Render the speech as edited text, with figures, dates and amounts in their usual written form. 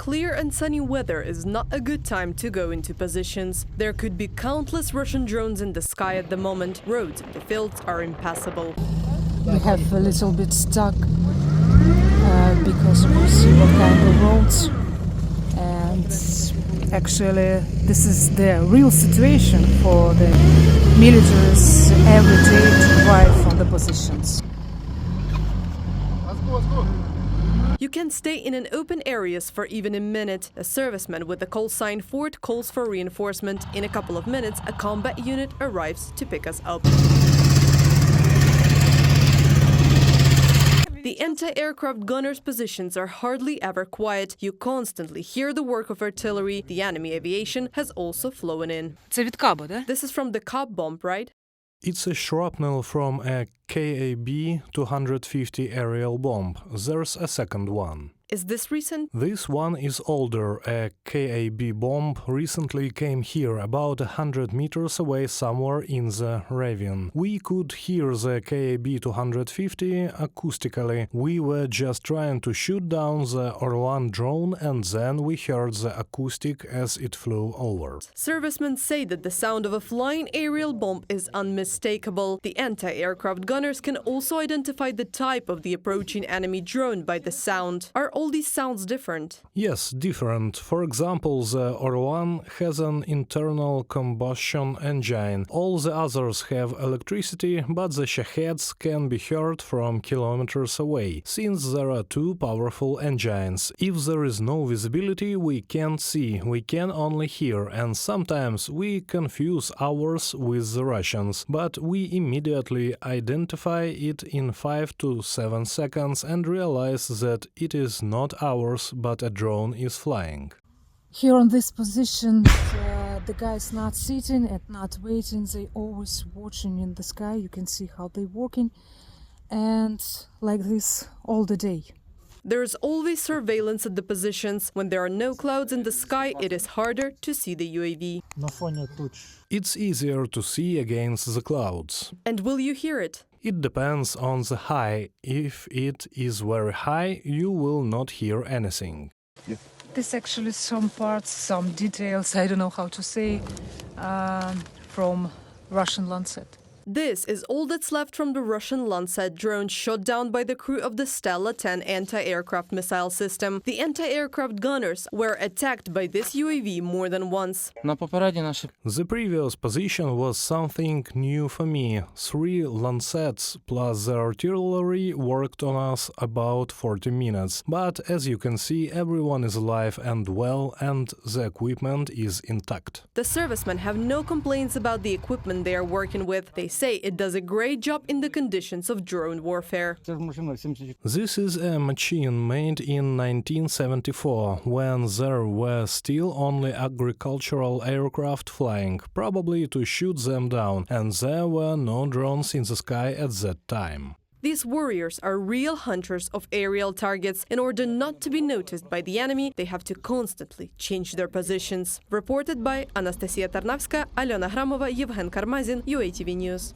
clear and sunny weather is not a good time to go into positions. There could be countless Russian drones in the sky at the moment. Roads in the fields are impassable. We have a little bit stuck because we see what kind of roads. And actually, this is the real situation for the militaries every day to drive from the positions. You can stay in an open areas for even a minute. A serviceman with the call sign Fort calls for reinforcement. In a couple of minutes, a combat unit arrives to pick us up. The anti-aircraft gunners' positions are hardly ever quiet. You constantly hear the work of artillery. The enemy aviation has also flown in. Це від каба, да? This is from the Cobb bomb, right? It's a shrapnel from a KAB-250 aerial bomb. There's a second one. Is this recent? This one is older. A KAB bomb recently came here about 100 meters away somewhere in the ravine. We could hear the KAB-250 acoustically. We were just trying to shoot down the Orlan drone and then we heard the acoustic as it flew over. Servicemen say that the sound of a flying aerial bomb is unmistakable. The anti-aircraft gunners can also identify the type of the approaching enemy drone by the sound. Are all these sounds different? Yes, different. For example, the Orlan has an internal combustion engine. All the others have electricity, but the Shaheds can be heard from kilometers away, since there are two powerful engines. If there is no visibility, we can't see, we can only hear, and sometimes we confuse ours with the Russians, but we immediately identify it in 5 to 7 seconds and realize that it is not ours, but a drone is flying. Here on this position, the guys not sitting and not waiting, they always watching in the sky. You can see how they're working, and like this all the day. There is always surveillance at the positions. When there are no clouds in the sky, it is harder to see the UAV. It's easier to see against the clouds. And will you hear it? It depends on the high. If it is very high, you will not hear anything. This actually some parts, some details, I don't know how to say, from Russian Lancet. This is all that's left from the Russian Lancet drone shot down by the crew of the Stella 10 anti-aircraft missile system. The anti-aircraft gunners were attacked by this UAV more than once. The previous position was something new for me. 3 Lancets plus the artillery worked on us about 40 minutes. But as you can see, everyone is alive and well, and the equipment is intact. The servicemen have no complaints about the equipment they are working with. They say it does a great job in the conditions of drone warfare. This is a machine made in 1974, when there were still only agricultural aircraft flying, probably to shoot them down, and there were no drones in the sky at that time. These warriors are real hunters of aerial targets. In order not to be noticed by the enemy, they have to constantly change their positions. Reported by Anastasia Tarnavska, Alena Gramova, Yevhen Karmazin, UATV News.